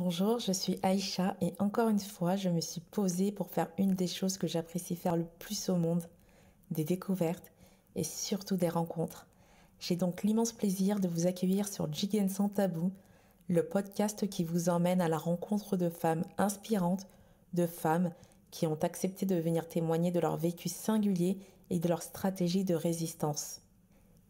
Bonjour, je suis Aïcha et encore une fois, je me suis posée pour faire une des choses que j'apprécie faire le plus au monde, des découvertes et surtout des rencontres. J'ai donc l'immense plaisir de vous accueillir sur Jiggen Sans Tabou, le podcast qui vous emmène à la rencontre de femmes inspirantes, de femmes qui ont accepté de venir témoigner de leur vécu singulier et de leur stratégie de résistance.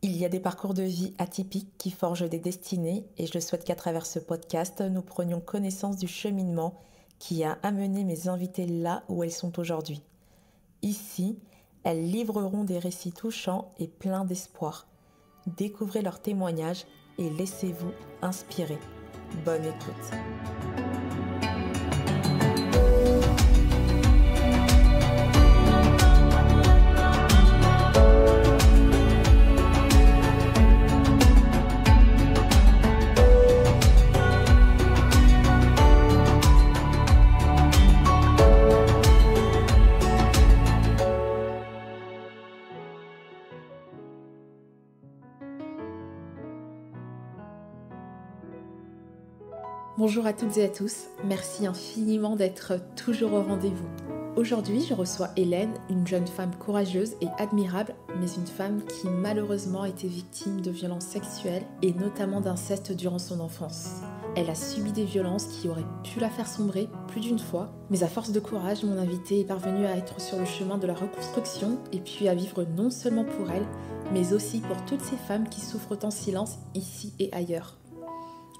Il y a des parcours de vie atypiques qui forgent des destinées et je souhaite qu'à travers ce podcast, nous prenions connaissance du cheminement qui a amené mes invités là où elles sont aujourd'hui. Ici, elles livreront des récits touchants et pleins d'espoir. Découvrez leurs témoignages et laissez-vous inspirer. Bonne écoute. Bonjour à toutes et à tous, merci infiniment d'être toujours au rendez-vous. Aujourd'hui, je reçois Hélène, une jeune femme courageuse et admirable, mais une femme qui malheureusement a été victime de violences sexuelles et notamment d'inceste durant son enfance. Elle a subi des violences qui auraient pu la faire sombrer plus d'une fois, mais à force de courage, mon invitée est parvenue à être sur le chemin de la reconstruction et puis à vivre non seulement pour elle, mais aussi pour toutes ces femmes qui souffrent en silence ici et ailleurs.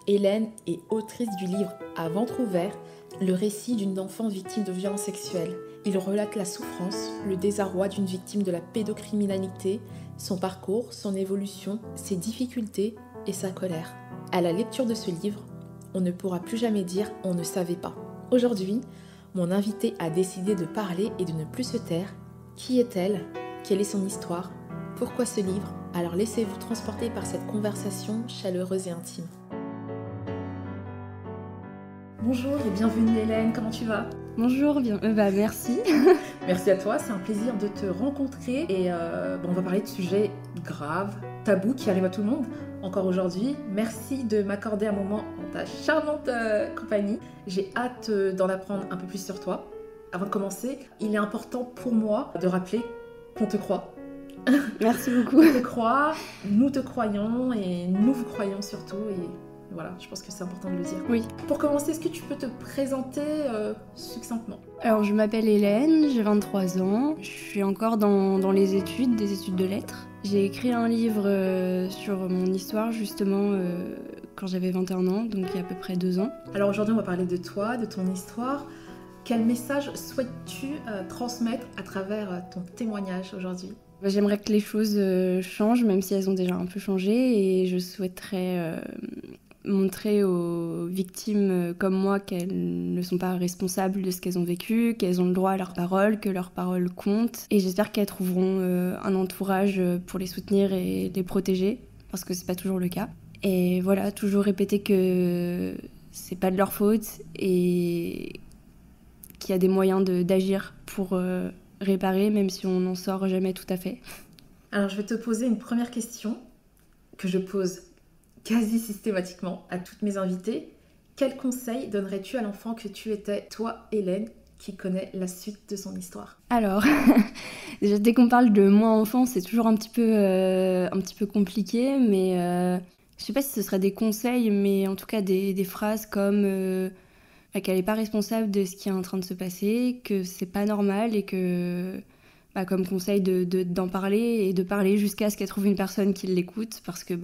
Hélène est autrice du livre À ventre ouvert, le récit d'une enfant victime de violences sexuelles. Il relate la souffrance, le désarroi d'une victime de la pédocriminalité, son parcours, son évolution, ses difficultés et sa colère. À la lecture de ce livre, on ne pourra plus jamais dire « on ne savait pas ». Aujourd'hui, mon invitée a décidé de parler et de ne plus se taire. Qui est-elle ? Quelle est son histoire ? Pourquoi ce livre ? Alors laissez-vous transporter par cette conversation chaleureuse et intime. Bonjour et bienvenue Hélène, comment tu vas ? Bonjour, merci. Merci à toi, c'est un plaisir de te rencontrer et on va parler de sujets graves, tabous qui arrivent à tout le monde encore aujourd'hui. Merci de m'accorder un moment en ta charmante compagnie. J'ai hâte d'en apprendre un peu plus sur toi. Avant de commencer, il est important pour moi de rappeler qu'on te croit. Merci beaucoup. On te croit, nous te croyons et nous vous croyons surtout et voilà, je pense que c'est important de le dire. Oui. Pour commencer, est-ce que tu peux te présenter succinctement ? Alors, je m'appelle Hélène, j'ai 23 ans. Je suis encore dans les études, des études de lettres. J'ai écrit un livre sur mon histoire, justement, quand j'avais 21 ans, donc il y a à peu près 2 ans. Alors aujourd'hui, on va parler de toi, de ton histoire. Quel message souhaites-tu transmettre à travers ton témoignage aujourd'hui ? J'aimerais que les choses changent, même si elles ont déjà un peu changé, et je souhaiterais montrer aux victimes comme moi qu'elles ne sont pas responsables de ce qu'elles ont vécu, qu'elles ont le droit à leur parole, que leur parole compte. Et j'espère qu'elles trouveront un entourage pour les soutenir et les protéger, parce que c'est pas toujours le cas. Et voilà, toujours répéter que c'est pas de leur faute et qu'il y a des moyens d'agir pour réparer, même si on n'en sort jamais tout à fait. Alors je vais te poser une première question que je pose quasi systématiquement à toutes mes invitées. Quel conseil donnerais-tu à l'enfant que tu étais, toi Hélène, qui connaît la suite de son histoire ? Alors, déjà dès qu'on parle de moi enfant, c'est toujours un petit peu compliqué, mais je sais pas si ce serait des conseils, mais en tout cas des phrases comme qu'elle n'est pas responsable de ce qui est en train de se passer, que c'est pas normal et que comme conseil d'en parler et de parler jusqu'à ce qu'elle trouve une personne qui l'écoute, parce que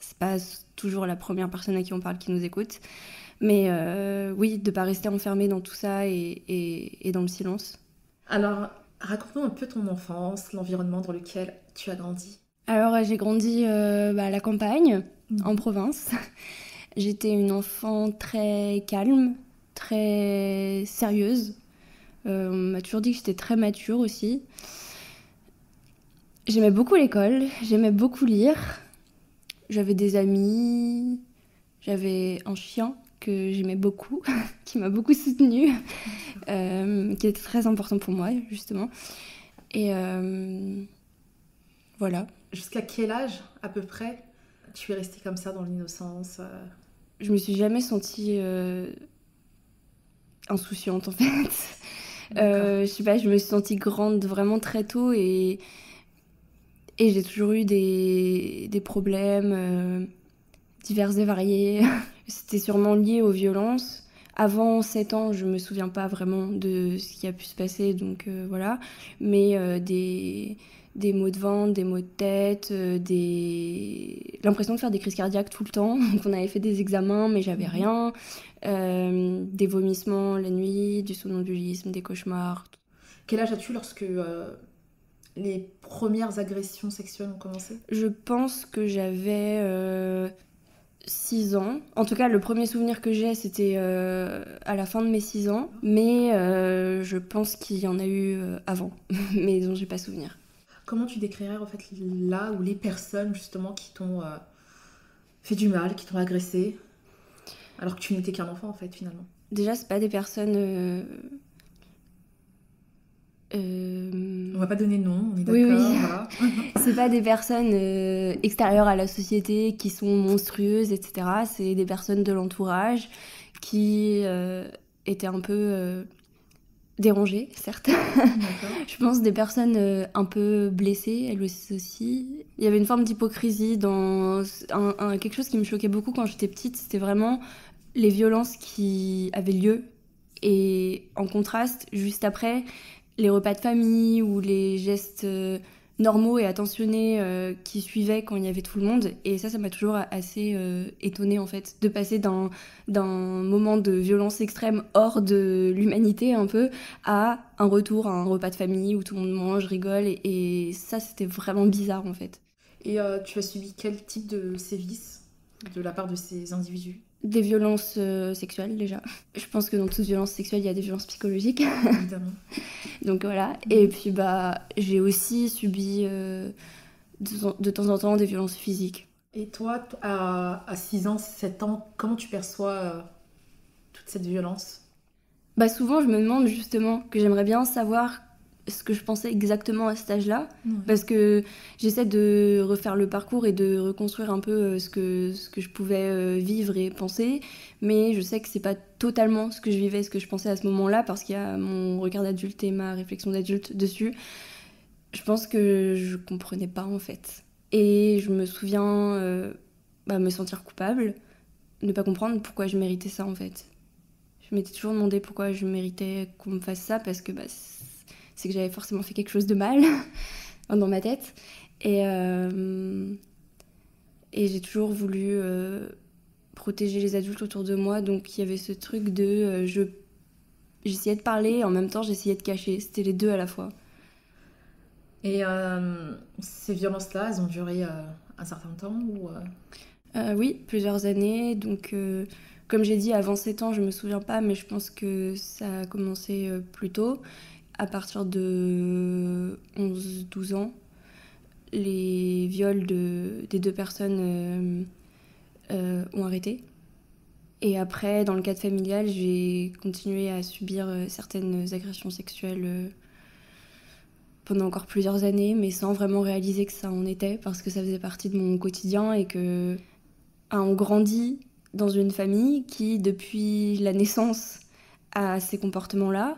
c'est pas toujours la première personne à qui on parle qui nous écoute. Mais oui, de pas rester enfermée dans tout ça et dans le silence. Alors, raconte-nous un peu ton enfance, l'environnement dans lequel tu as grandi. Alors, j'ai grandi à la campagne, en province. J'étais une enfant très calme, très sérieuse. On m'a toujours dit que j'étais très mature aussi. J'aimais beaucoup l'école, j'aimais beaucoup lire. J'avais des amis, j'avais un chien que j'aimais beaucoup, qui m'a beaucoup soutenue, qui était très important pour moi, justement. Et voilà. Jusqu'à quel âge, à peu près, tu es restée comme ça dans l'innocence je me suis jamais sentie insouciante en fait. Je sais pas, je me suis sentie grande vraiment très tôt et j'ai toujours eu des problèmes divers et variés. C'était sûrement lié aux violences. Avant 7 ans, je me souviens pas vraiment de ce qui a pu se passer, donc voilà. Mais des maux de ventre, des maux de tête, l'impression de faire des crises cardiaques tout le temps. Donc on avait fait des examens, mais j'avais rien. Des vomissements la nuit, du somnambulisme, des cauchemars. Quel âge as-tu lorsque les premières agressions sexuelles ont commencé? Je pense que j'avais 6 ans. En tout cas, le premier souvenir que j'ai, c'était à la fin de mes 6 ans. Mais je pense qu'il y en a eu avant, mais dont j'ai pas souvenir. Comment tu décrirais en fait là ou les personnes justement qui t'ont fait du mal, qui t'ont agressé, alors que tu n'étais qu'un enfant en fait finalement? Déjà, c'est pas des personnes... On va pas donner de nom, on est Oui, d'accord, oui. voilà. C'est pas des personnes extérieures à la société qui sont monstrueuses, etc. C'est des personnes de l'entourage qui étaient un peu dérangées, certes. D'accord. Je pense des personnes un peu blessées, elles aussi. Il y avait une forme d'hypocrisie dans quelque chose qui me choquait beaucoup quand j'étais petite. C'était vraiment les violences qui avaient lieu. Et en contraste, juste après, les repas de famille ou les gestes normaux et attentionnés qui suivaient quand il y avait tout le monde. Et ça m'a toujours assez étonnée en fait, de passer d'un moment de violence extrême hors de l'humanité un peu à un retour à un repas de famille où tout le monde mange, rigole. Et ça, c'était vraiment bizarre en fait. Et tu as subi quel type de sévices de la part de ces individus? Des violences sexuelles déjà. Je pense que dans toute violence sexuelle, il y a des violences psychologiques. Évidemment. Donc voilà. Et puis j'ai aussi subi de temps en temps des violences physiques. Et toi, à 6 ans, 7 ans, comment tu perçois toute cette violence? Souvent, je me demande justement que j'aimerais bien savoir ce que je pensais exactement à cet âge-là, parce que j'essaie de refaire le parcours et de reconstruire un peu ce que je pouvais vivre et penser, mais je sais que c'est pas totalement ce que je vivais, ce que je pensais à ce moment-là, parce qu'il y a mon regard d'adulte et ma réflexion d'adulte dessus. Je pense que je comprenais pas en fait. Et je me souviens me sentir coupable, ne pas comprendre pourquoi je méritais ça en fait. Je m'étais toujours demandé pourquoi je méritais qu'on me fasse ça, parce que c'est que j'avais forcément fait quelque chose de mal dans ma tête. Et j'ai toujours voulu protéger les adultes autour de moi, donc il y avait ce truc de... j'essayais de parler et en même temps j'essayais de cacher. C'était les deux à la fois. Et ces violences-là, elles ont duré un certain temps ou Oui, plusieurs années. Donc, comme j'ai dit, avant 7 ans, je me souviens pas, mais je pense que ça a commencé plus tôt. À partir de 11-12 ans, les viols des deux personnes ont arrêté. Et après, dans le cadre familial, j'ai continué à subir certaines agressions sexuelles pendant encore plusieurs années, mais sans vraiment réaliser que ça en était, parce que ça faisait partie de mon quotidien et que on grandit dans une famille qui, depuis la naissance, a ces comportements-là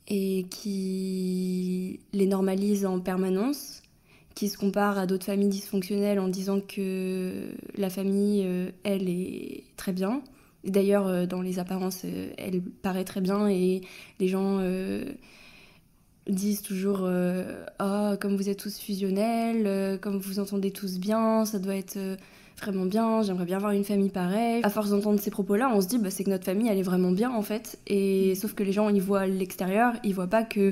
et qui les normalise en permanence, qui se compare à d'autres familles dysfonctionnelles en disant que la famille, elle, est très bien. Et d'ailleurs, dans les apparences, elle paraît très bien et les gens disent toujours ah, comme vous êtes tous fusionnels, comme vous vous entendez tous bien, ça doit être vraiment bien, j'aimerais bien avoir une famille pareille. À force d'entendre ces propos-là, on se dit c'est que notre famille, elle est vraiment bien en fait. Et sauf que les gens, ils voient l'extérieur, ils voient pas que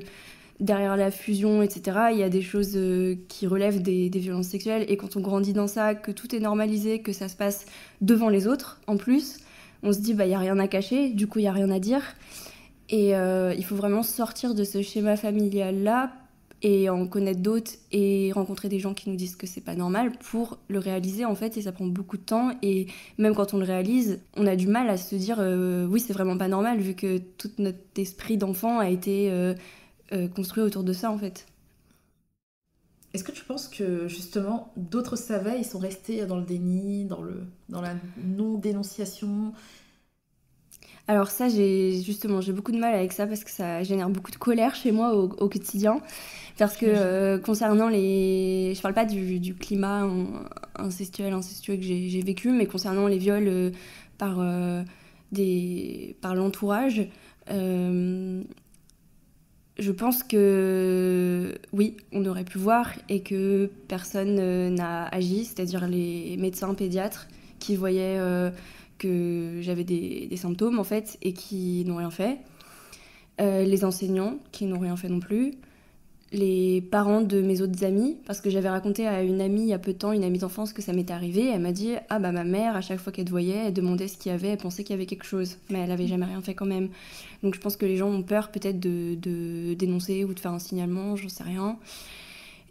derrière la fusion, etc., il y a des choses qui relèvent des violences sexuelles. Et quand on grandit dans ça, que tout est normalisé, que ça se passe devant les autres, en plus, on se dit il y a rien à cacher, du coup il y a rien à dire. Et il faut vraiment sortir de ce schéma familial-là et en connaître d'autres et rencontrer des gens qui nous disent que c'est pas normal pour le réaliser en fait, et ça prend beaucoup de temps. Et même quand on le réalise, on a du mal à se dire oui, c'est vraiment pas normal, vu que tout notre esprit d'enfant a été construit autour de ça en fait. Est-ce que tu penses que justement d'autres savaient, ils sont restés dans le déni, dans la non-dénonciation? Alors ça, j'ai beaucoup de mal avec ça parce que ça génère beaucoup de colère chez moi au quotidien. Parce que concernant les... Je parle pas du climat incestueux que j'ai vécu, mais concernant les viols par, par l'entourage, je pense que oui, on aurait pu voir et que personne n'a agi, c'est-à-dire les médecins pédiatres qui voyaient que j'avais des symptômes en fait et qui n'ont rien fait, les enseignants qui n'ont rien fait non plus, les parents de mes autres amis, parce que j'avais raconté à une amie il y a peu de temps, une amie d'enfance, que ça m'était arrivé. Elle m'a dit « Ah bah ma mère, à chaque fois qu'elle te voyait, elle demandait ce qu'il y avait, elle pensait qu'il y avait quelque chose. Mais elle avait jamais rien fait quand même. » Donc je pense que les gens ont peur peut-être de dénoncer ou de faire un signalement, j'en sais rien.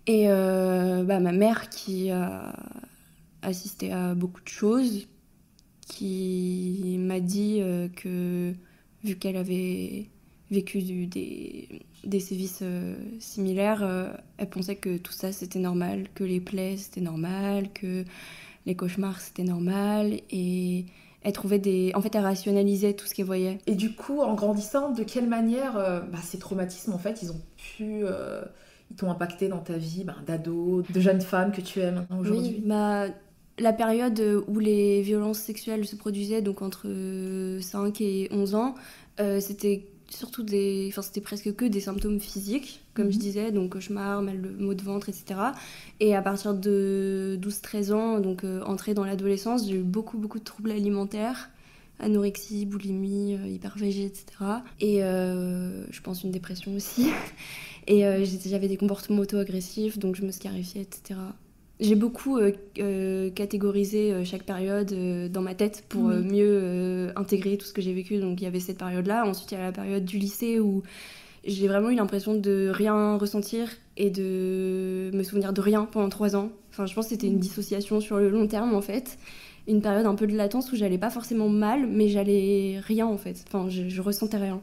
Et ma mère qui a assisté à beaucoup de choses, qui m'a dit que vu qu'elle avait vécu des sévices similaires, elle pensait que tout ça c'était normal, que les plaies c'était normal, que les cauchemars c'était normal, et elle trouvait en fait elle rationalisait tout ce qu'elle voyait. Et du coup, en grandissant, de quelle manière ces traumatismes en fait ils t'ont impacté dans ta vie d'ado, de jeune femme que tu es maintenant aujourd'hui? Oui, la période où les violences sexuelles se produisaient, donc entre 5 et 11 ans, c'était surtout c'était presque que des symptômes physiques, comme je disais, donc cauchemars, maux de ventre, etc. Et à partir de 12-13 ans, donc entrée dans l'adolescence, j'ai eu beaucoup de troubles alimentaires, anorexie, boulimie, hyperphagie, etc. Et je pense une dépression aussi. Et j'avais des comportements auto-agressifs, donc je me scarifiais, etc. J'ai beaucoup catégorisé chaque période dans ma tête pour mieux intégrer tout ce que j'ai vécu. Donc il y avait cette période-là. Ensuite, il y a la période du lycée où j'ai vraiment eu l'impression de rien ressentir et de me souvenir de rien pendant 3 ans. Enfin, je pense que c'était une dissociation sur le long terme, en fait. Une période un peu de latence où j'allais pas forcément mal, mais j'allais rien, en fait. Enfin, je ressentais rien.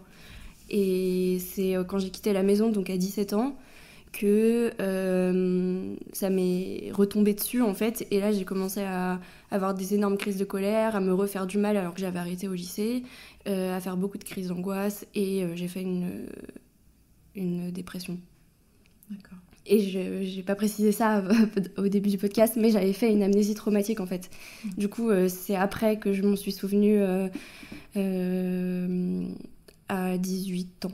Et c'est quand j'ai quitté la maison, donc à 17 ans, que ça m'est retombé dessus en fait, et là j'ai commencé à avoir des énormes crises de colère, à me refaire du mal alors que j'avais arrêté au lycée, à faire beaucoup de crises d'angoisse, et j'ai fait une dépression. D'accord. Et j'ai pas précisé ça au début du podcast, mais j'avais fait une amnésie traumatique en fait. Du coup c'est après que je m'en suis souvenue à 18 ans.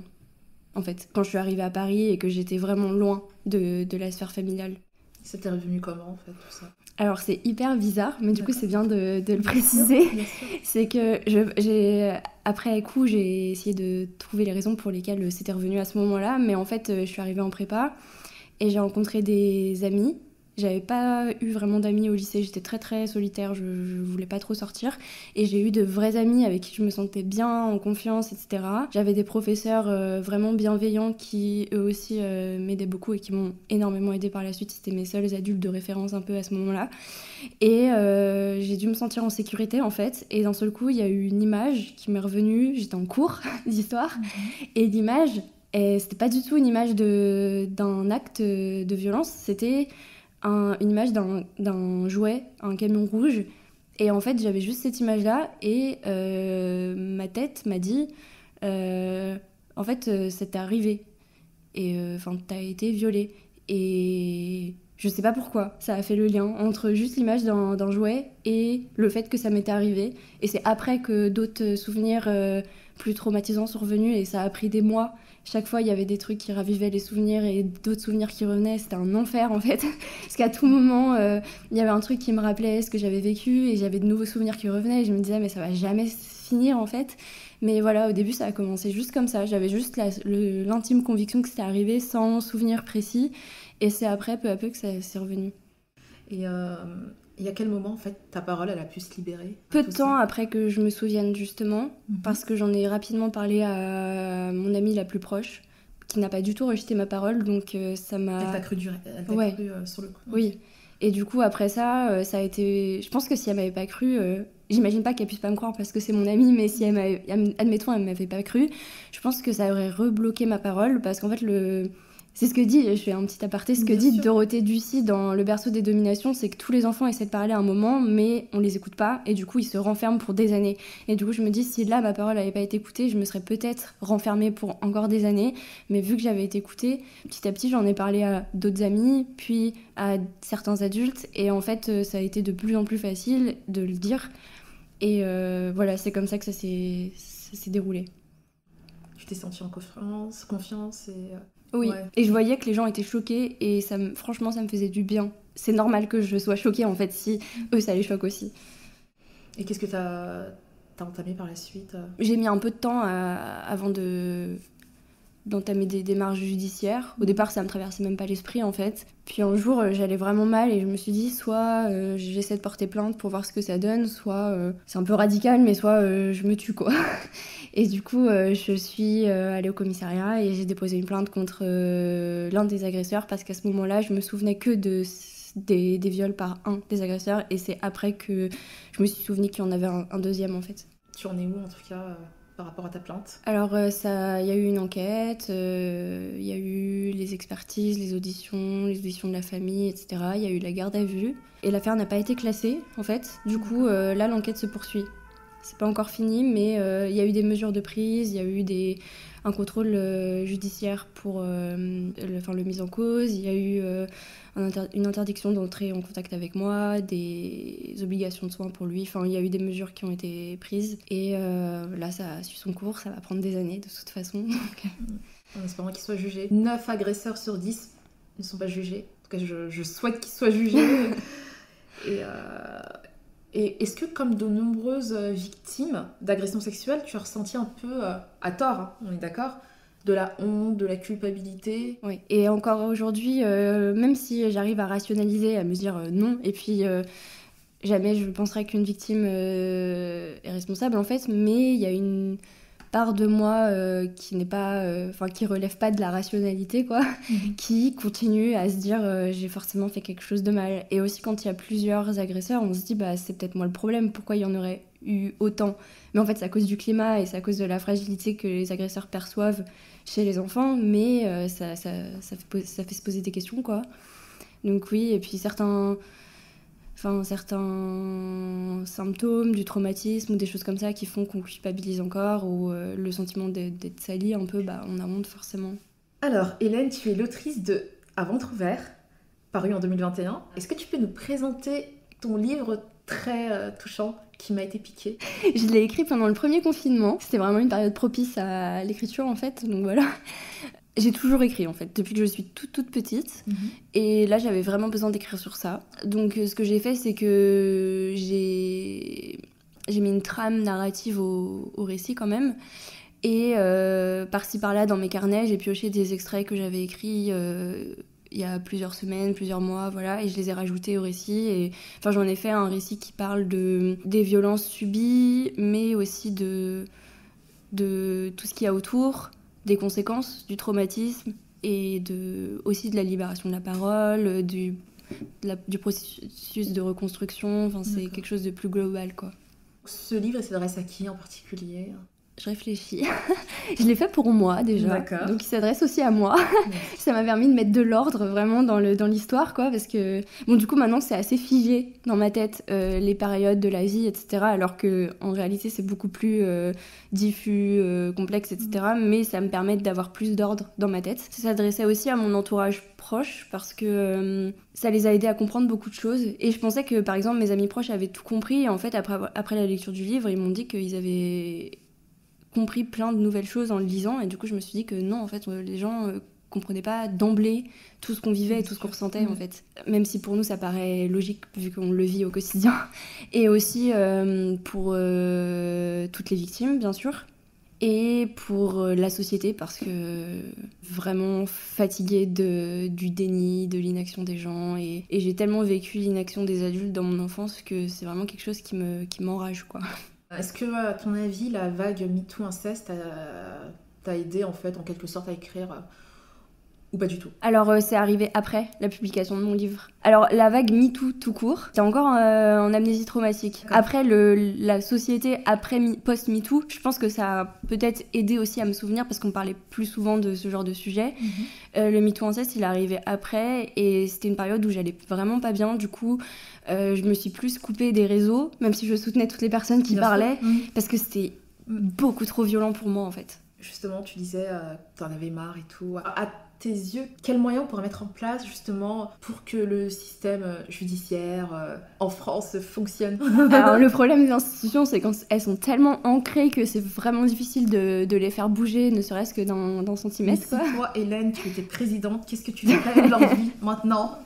En fait, quand je suis arrivée à Paris et que j'étais vraiment loin de la sphère familiale. Ça t'est revenu comment, en fait, tout ça? Alors, c'est hyper bizarre, mais du coup, c'est bien de le préciser. Bien sûr. C'est que après coup, j'ai essayé de trouver les raisons pour lesquelles c'était revenu à ce moment-là, mais en fait, je suis arrivée en prépa et j'ai rencontré des amis. J'avais pas eu vraiment d'amis au lycée, j'étais très très solitaire, je voulais pas trop sortir. Et j'ai eu de vrais amis avec qui je me sentais bien, en confiance, etc. J'avais des professeurs vraiment bienveillants qui eux aussi m'aidaient beaucoup et qui m'ont énormément aidée par la suite. C'était mes seuls adultes de référence un peu à ce moment-là. Et j'ai dû me sentir en sécurité en fait. Et d'un seul coup, il y a eu une image qui m'est revenue, j'étais en cours d'histoire. Et l'image, c'était pas du tout une image d'un acte de violence, c'était une image d'un jouet, un camion rouge. Et en fait, j'avais juste cette image-là et ma tête m'a dit en fait, ça t'est arrivé. Et t'as été violée. Et je sais pas pourquoi, ça a fait le lien entre juste l'image d'un jouet et le fait que ça m'était arrivé. Et c'est après que d'autres souvenirs plus traumatisants sont revenus et ça a pris des mois. Chaque fois, il y avait des trucs qui ravivaient les souvenirs et d'autres souvenirs qui revenaient. C'était un enfer, en fait. Parce qu'à tout moment, il y avait un truc qui me rappelait ce que j'avais vécu et j'avais de nouveaux souvenirs qui revenaient. Et je me disais, mais ça va jamais finir, en fait. Mais voilà, au début, ça a commencé juste comme ça. J'avais juste l'intime conviction que c'était arrivé sans souvenir précis. Et c'est après, peu à peu, que ça s'est revenu. Et à quel moment, en fait, ta parole, elle a pu se libérer? Peu de temps après que je me souvienne, justement, parce que j'en ai rapidement parlé à mon amie la plus proche, qui n'a pas du tout rejeté ma parole, donc ça m'a... Elle t'a cru sur le coup. Oui. Et du coup, après ça, ça a été... Je pense que si elle m'avait pas cru... J'imagine pas qu'elle puisse pas me croire parce que c'est mon amie, mais si admettons, elle m'avait pas cru, je pense que ça aurait rebloqué ma parole, parce qu'en fait, C'est ce que dit, je fais un petit aparté, ce que Bien dit sûr. Dorothée Ducy dans Le berceau des dominations, c'est que tous les enfants essaient de parler à un moment, mais on les écoute pas, et du coup ils se renferment pour des années. Et du coup je me dis, si là ma parole n'avait pas été écoutée, je me serais peut-être renfermée pour encore des années, mais vu que j'avais été écoutée, petit à petit j'en ai parlé à d'autres amis, puis à certains adultes, et en fait ça a été de plus en plus facile de le dire. Et voilà, c'est comme ça que ça s'est déroulé. Tu t'es sentie en confiance et... Oui, Ouais. et je voyais que les gens étaient choqués et franchement ça me faisait du bien. C'est normal que je sois choquée en fait si eux ça les choque aussi. Et qu'est-ce que t'as entamé par la suite? J'ai mis un peu de temps avant d'entamer des démarches judiciaires. Au départ ça me traversait même pas l'esprit en fait. Puis un jour j'allais vraiment mal et je me suis dit soit j'essaie de porter plainte pour voir ce que ça donne, soit c'est un peu radical mais soit je me tue quoi. Et du coup, je suis allée au commissariat et j'ai déposé une plainte contre l'un des agresseurs parce qu'à ce moment-là, je me souvenais que des viols par un des agresseurs et c'est après que je me suis souvenu qu'il y en avait un deuxième en fait. Tu en es où en tout cas par rapport à ta plainte? Alors, il y a eu une enquête, il y a eu les expertises, les auditions de la famille, etc. Il y a eu la garde à vue et l'affaire n'a pas été classée en fait. Du coup, là, l'enquête se poursuit. C'est pas encore fini, mais il y a eu des mesures de prise, il y a eu un contrôle judiciaire pour le mise en cause, il y a eu une interdiction d'entrer en contact avec moi, des obligations de soins pour lui, enfin il y a eu des mesures qui ont été prises et là ça a su son cours, ça va prendre des années de toute façon. En espérant qu'il soit jugé. 9 agresseurs sur 10 ne sont pas jugés. En tout cas, je souhaite qu'ils soient jugés. Et est-ce que, comme de nombreuses victimes d'agressions sexuelles, tu as ressenti un peu, à tort, hein, on est d'accord, de la honte, de la culpabilité? Oui, et encore aujourd'hui, même si j'arrive à rationaliser, à me dire non, et puis jamais je penserais qu'une victime est responsable en fait, mais il y a une part de moi qui n'est pas, qui relève pas de la rationalité quoi, qui continue à se dire j'ai forcément fait quelque chose de mal. Et aussi quand il y a plusieurs agresseurs, on se dit bah c'est peut-être moi le problème, pourquoi il y en aurait eu autant? Mais en fait c'est à cause du climat et c'est à cause de la fragilité que les agresseurs perçoivent chez les enfants, mais ça fait se poser des questions quoi. Donc oui, et puis certains symptômes du traumatisme ou des choses comme ça qui font qu'on culpabilise encore ou le sentiment d'être sali un peu, bah on a honte forcément. Alors, Hélène, tu es l'autrice de À ventre ouvert, paru en 2021. Est-ce que tu peux nous présenter ton livre très touchant qui m'a été piqué? Je l'ai écrit pendant le premier confinement, c'était vraiment une période propice à l'écriture en fait, donc voilà. J'ai toujours écrit en fait, depuis que je suis toute petite. Et là j'avais vraiment besoin d'écrire sur ça. Donc ce que j'ai fait c'est que j'ai mis une trame narrative au récit quand même. Et par-ci par-là dans mes carnets j'ai pioché des extraits que j'avais écrits il y a plusieurs semaines, plusieurs mois, voilà. Et je les ai rajoutés au récit. Et enfin j'en ai fait un récit qui parle des violences subies, mais aussi de tout ce qu'il y a autour, des conséquences du traumatisme et aussi de la libération de la parole, du processus de reconstruction. Enfin, c'est quelque chose de plus global, quoi. Ce livre s'adresse à qui en particulier? Je réfléchis. Je l'ai fait pour moi déjà. D'accord. Donc il s'adresse aussi à moi. Ça m'a permis de mettre de l'ordre vraiment dans l'histoire quoi, parce que bon du coup maintenant c'est assez figé dans ma tête les périodes de la vie etc. Alors que en réalité c'est beaucoup plus diffus, complexe etc. Mais ça me permet d'avoir plus d'ordre dans ma tête. Ça s'adressait aussi à mon entourage proche parce que ça les a aidés à comprendre beaucoup de choses et je pensais que par exemple mes amis proches avaient tout compris et en fait après la lecture du livre ils m'ont dit qu'ils avaient compris plein de nouvelles choses en le lisant et du coup je me suis dit que non en fait les gens comprenaient pas d'emblée tout ce qu'on vivait et tout ce qu'on ressentait en fait, même si pour nous ça paraît logique vu qu'on le vit au quotidien et aussi pour toutes les victimes bien sûr et pour la société parce que vraiment fatiguée du déni, de l'inaction des gens et j'ai tellement vécu l'inaction des adultes dans mon enfance que c'est vraiment quelque chose qui m'enrage quoi. Est-ce que, à ton avis, la vague MeToo inceste t'a aidé, en fait, en quelque sorte, à écrire Ou pas du tout? Alors, c'est arrivé après la publication de mon livre. Alors, la vague MeToo tout court, c'était encore en amnésie traumatique. D'accord. Après, la société post-MeToo, je pense que ça a peut-être aidé aussi à me souvenir parce qu'on parlait plus souvent de ce genre de sujet. Le MeToo inceste, il est arrivé après et c'était une période où j'allais vraiment pas bien. Du coup, je me suis plus coupée des réseaux, même si je soutenais toutes les personnes qui parlaient, parce que c'était beaucoup trop violent pour moi, en fait. Justement, tu disais que t'en avais marre et tout. À tes yeux, quels moyens on pourrait mettre en place justement pour que le système judiciaire en France fonctionne? Alors le problème des institutions, c'est qu'elles sont tellement ancrées que c'est vraiment difficile de les faire bouger, ne serait-ce que d'un centimètre. Mais si toi, Hélène, tu étais présidente, qu'est-ce que tu ferais de leur vie maintenant?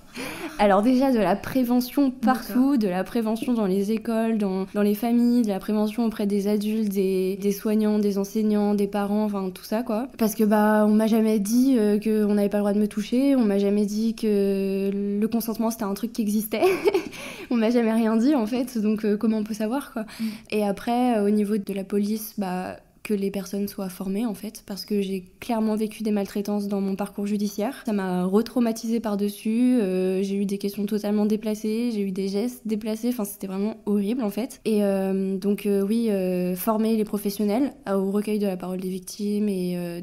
Alors déjà de la prévention partout, de la prévention dans les écoles, dans les familles, de la prévention auprès des adultes, des soignants, des enseignants, des parents, enfin tout ça quoi. Parce que on m'a jamais dit qu'on n'avait pas le droit de me toucher, on m'a jamais dit que le consentement c'était un truc qui existait, on m'a jamais rien dit en fait, donc comment on peut savoir quoi. Et après au niveau de la police, que les personnes soient formées en fait, parce que j'ai clairement vécu des maltraitances dans mon parcours judiciaire. Ça m'a retraumatisée par-dessus, j'ai eu des questions totalement déplacées, j'ai eu des gestes déplacés, enfin c'était vraiment horrible en fait. Et former les professionnels au recueil de la parole des victimes et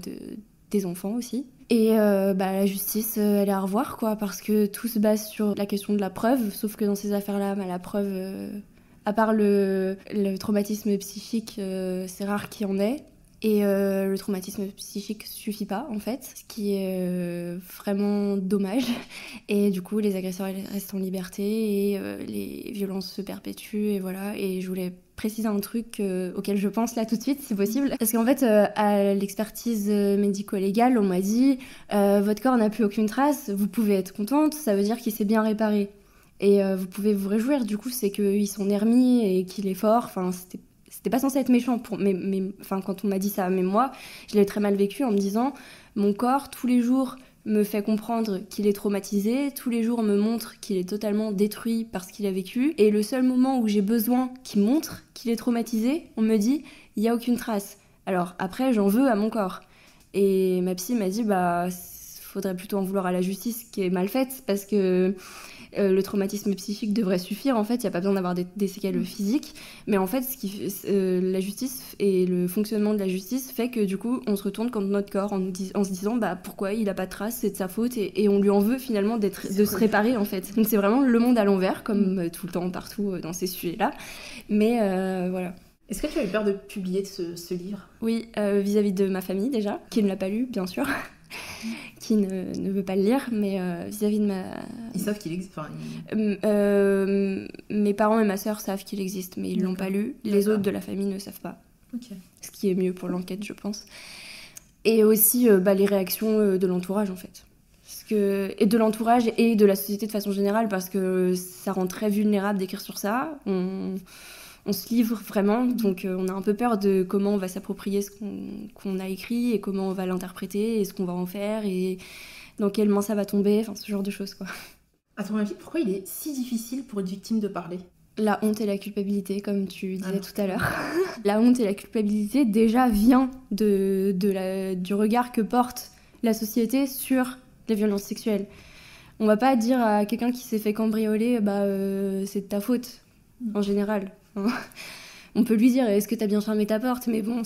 des enfants aussi. Et la justice, elle est à revoir quoi, parce que tout se base sur la question de la preuve, sauf que dans ces affaires-là, la preuve... à part le traumatisme psychique, c'est rare qu'il y en ait. Et le traumatisme psychique suffit pas, en fait, ce qui est vraiment dommage. Et du coup, les agresseurs restent en liberté et les violences se perpétuent. Et voilà. Et je voulais préciser un truc auquel je pense là tout de suite, si possible. Parce qu'en fait, à l'expertise médico-légale, on m'a dit votre corps n'a plus aucune trace, vous pouvez être contente, ça veut dire qu'il s'est bien réparé. Et vous pouvez vous réjouir, du coup, c'est qu'il s'en est remis et qu'il est fort. Enfin, c'était pas censé être méchant, quand on m'a dit ça. Mais moi, je l'ai très mal vécu en me disant, mon corps, tous les jours, me fait comprendre qu'il est traumatisé, tous les jours me montre qu'il est totalement détruit par ce qu'il a vécu. Et le seul moment où j'ai besoin qu'il montre qu'il est traumatisé, on me dit, il n'y a aucune trace. Alors après, j'en veux à mon corps. Et ma psy m'a dit, faudrait plutôt en vouloir à la justice qui est mal faite, parce que le traumatisme psychique devrait suffire, en fait, il n'y a pas besoin d'avoir des séquelles physiques, mais en fait, la justice et le fonctionnement de la justice fait que du coup, on se retourne contre notre corps en se disant pourquoi il n'a pas de traces, c'est de sa faute, et on lui en veut finalement de se réparer, en fait. Donc c'est vraiment le monde à l'envers, comme tout le temps, partout dans ces sujets-là, mais voilà. Est-ce que tu as eu peur de publier ce livre? Oui, vis-à-vis de ma famille déjà, qui ne l'a pas lu, bien sûr. Qui ne veut pas le lire, mais vis-à-vis de ma... Ils savent qu'il existe, mes parents et ma sœur savent qu'il existe, mais ils l'ont pas lu. Les autres de la famille ne savent pas. Okay. Ce qui est mieux pour l'enquête, je pense. Et aussi les réactions de l'entourage, en fait. Et de l'entourage et de la société de façon générale, parce que ça rend très vulnérable d'écrire sur ça. On se livre vraiment, donc on a un peu peur de comment on va s'approprier ce qu'on a écrit et comment on va l'interpréter et ce qu'on va en faire et dans quelles mains ça va tomber, enfin ce genre de choses quoi. À ton avis, pourquoi il est si difficile pour une victime de parler? La honte et la culpabilité, comme tu disais tout à l'heure. La honte et la culpabilité déjà vient du regard que porte la société sur les violences sexuelles. On va pas dire à quelqu'un qui s'est fait cambrioler c'est de ta faute, en général. On peut lui dire est-ce que t'as bien fermé ta porte, mais bon,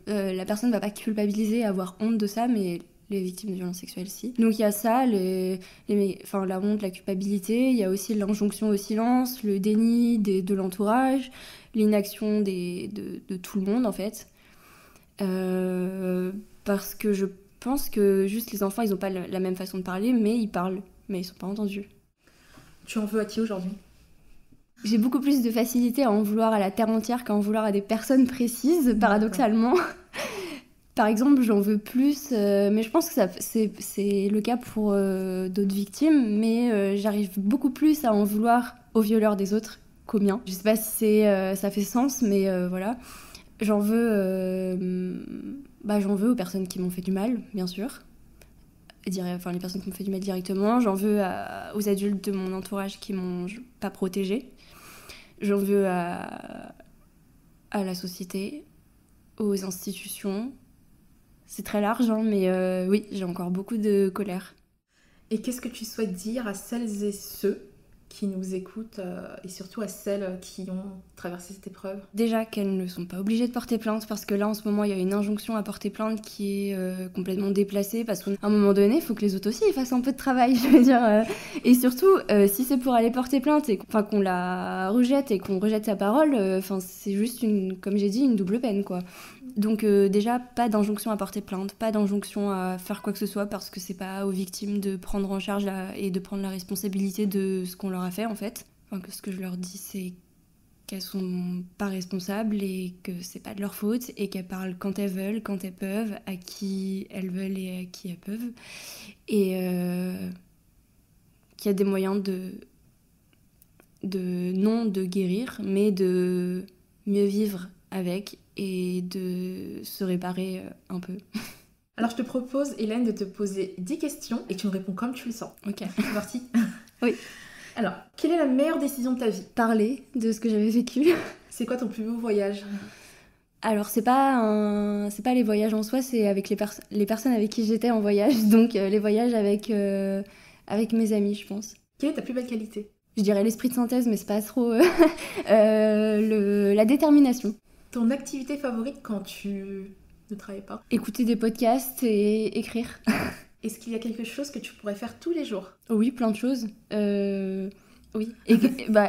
la personne va pas culpabiliser, avoir honte de ça, mais les victimes de violences sexuelles si. Donc il y a ça, la honte, la culpabilité, il y a aussi l'injonction au silence, le déni de l'entourage, l'inaction de tout le monde en fait. Parce que je pense que juste les enfants ils ont pas la même façon de parler, mais ils parlent, mais ils sont pas entendus. Tu en veux à qui aujourd'hui ? J'ai beaucoup plus de facilité à en vouloir à la terre entière qu'à en vouloir à des personnes précises, paradoxalement. Par exemple, j'en veux plus, mais je pense que c'est le cas pour d'autres victimes, mais j'arrive beaucoup plus à en vouloir aux violeurs des autres qu'aux miens. Je sais pas si ça fait sens, mais voilà. J'en veux aux personnes qui m'ont fait du mal, bien sûr. Les personnes qui m'ont fait du mal directement. J'en veux aux adultes de mon entourage qui m'ont pas protégée. J'en veux à la société, aux institutions. C'est très large, hein, mais oui, j'ai encore beaucoup de colère. Et qu'est-ce que tu souhaites dire à celles et ceux qui nous écoutent et surtout à celles qui ont traversé cette épreuve? Déjà qu'elles ne sont pas obligées de porter plainte, parce que là en ce moment il y a une injonction à porter plainte qui est complètement déplacée, parce qu'à un moment donné il faut que les autres aussi ils fassent un peu de travail, je veux dire. Et surtout si c'est pour aller porter plainte et qu'on la rejette et qu'on rejette sa parole, c'est juste comme j'ai dit, une double peine quoi. Donc déjà pas d'injonction à porter plainte, pas d'injonction à faire quoi que ce soit, parce que c'est pas aux victimes de prendre en charge et de prendre la responsabilité de ce qu'on leur a fait en fait. Que ce que je leur dis c'est qu'elles sont pas responsables et que c'est pas de leur faute et qu'elles parlent quand elles veulent, quand elles peuvent, à qui elles veulent et à qui elles peuvent. Et qu'il y a des moyens non de guérir, mais de mieux vivre avec et de se réparer un peu. Alors je te propose, Hélène, de te poser 10 questions et tu me réponds comme tu le sens. Ok. C'est parti? Oui. Alors, quelle est la meilleure décision de ta vie? Parler de ce que j'avais vécu. C'est quoi ton plus beau voyage? Alors c'est pas les voyages en soi, c'est avec les personnes avec qui j'étais en voyage, donc les voyages avec mes amis, je pense. Quelle est ta plus belle qualité? Je dirais l'esprit de synthèse, mais c'est pas trop la détermination. Ton activité favorite quand tu ne travailles pas? Écouter des podcasts et écrire. Est-ce qu'il y a quelque chose que tu pourrais faire tous les jours? Oui, plein de choses. Oui.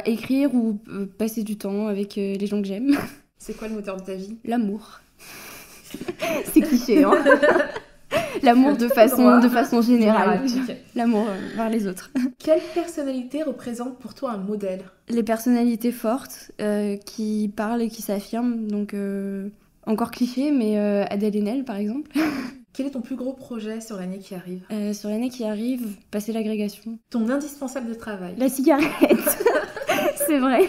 Écrire ou passer du temps avec les gens que j'aime. C'est quoi le moteur de ta vie? L'amour. C'est cliché, hein. L'amour de façon générale. Okay. L'amour vers les autres. Quelle personnalité représente pour toi un modèle? Les personnalités fortes qui parlent et qui s'affirment. Donc, encore cliché, mais Adèle Haenel, par exemple. Quel est ton plus gros projet sur l'année qui arrive? Sur l'année qui arrive, passer l'agrégation. Ton indispensable de travail? La cigarette. C'est vrai.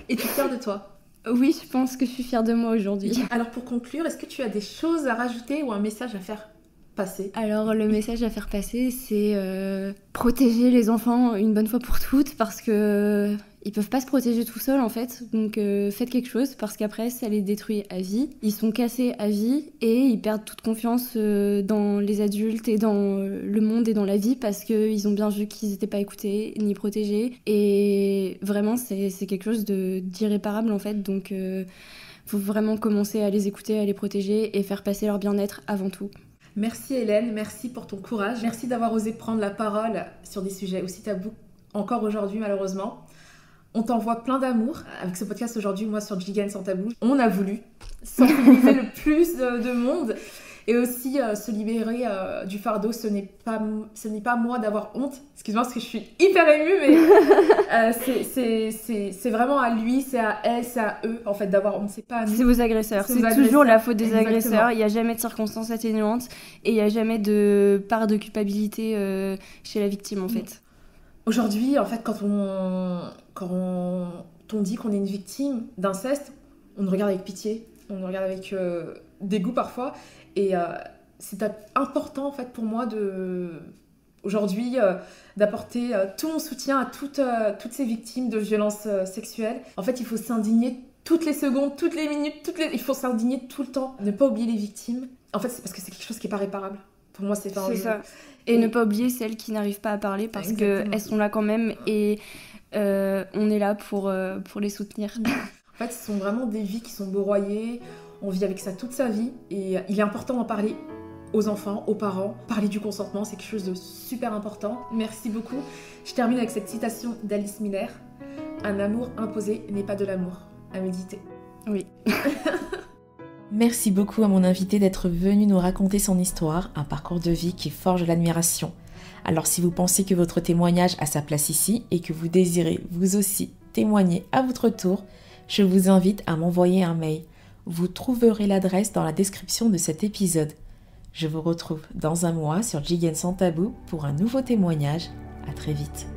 Et tu es fière de toi? Oui, je pense que je suis fière de moi aujourd'hui. Alors pour conclure, est-ce que tu as des choses à rajouter ou un message à faire passer? Alors le message à faire passer, c'est protéger les enfants une bonne fois pour toutes, parce que ils peuvent pas se protéger tout seuls en fait. Donc faites quelque chose, parce qu'après ça les détruit à vie. Ils sont cassés à vie et ils perdent toute confiance dans les adultes et dans le monde et dans la vie, parce qu'ils ont bien vu qu'ils n'étaient pas écoutés ni protégés. Et vraiment c'est quelque chose d'irréparable en fait. Donc faut vraiment commencer à les écouter, à les protéger et faire passer leur bien-être avant tout. Merci Hélène, merci pour ton courage. Merci d'avoir osé prendre la parole sur des sujets aussi tabous encore aujourd'hui malheureusement. On t'envoie plein d'amour. Avec ce podcast aujourd'hui, moi sur Gigan sans tabou, on a voulu sensibiliser le plus de monde et aussi se libérer du fardeau. Ce n'est pas moi d'avoir honte. Excuse-moi parce que je suis hyper émue, mais c'est vraiment à lui, c'est à elle, c'est à eux en fait d'avoir honte. C'est pas à nous. C'est aux agresseurs. C'est toujours la faute des agresseurs. Il n'y a jamais de circonstances atténuantes et il n'y a jamais de part de culpabilité chez la victime en fait. Aujourd'hui, en fait, quand on dit qu'on est une victime d'inceste, on nous regarde avec pitié, on nous regarde avec dégoût parfois. Et c'est important en fait pour moi aujourd'hui d'apporter tout mon soutien à toutes ces victimes de violences sexuelles. En fait, il faut s'indigner toutes les secondes, toutes les minutes, il faut s'indigner tout le temps. Ne pas oublier les victimes. En fait, c'est parce que c'est quelque chose qui n'est pas réparable. Pour moi, c'est pas un jeu. Ça. Et ne pas oublier celles qui n'arrivent pas à parler, parce qu'elles sont là quand même et on est là pour les soutenir. En fait, ce sont vraiment des vies qui sont broyées. On vit avec ça toute sa vie et il est important d'en parler aux enfants, aux parents. Parler du consentement, c'est quelque chose de super important. Merci beaucoup. Je termine avec cette citation d'Alice Miller. Un amour imposé n'est pas de l'amour. À méditer. Oui. Merci beaucoup à mon invité d'être venu nous raconter son histoire, un parcours de vie qui forge l'admiration. Alors si vous pensez que votre témoignage a sa place ici et que vous désirez vous aussi témoigner à votre tour, je vous invite à m'envoyer un mail. Vous trouverez l'adresse dans la description de cet épisode. Je vous retrouve dans un mois sur Gigan sans tabou pour un nouveau témoignage. À très vite.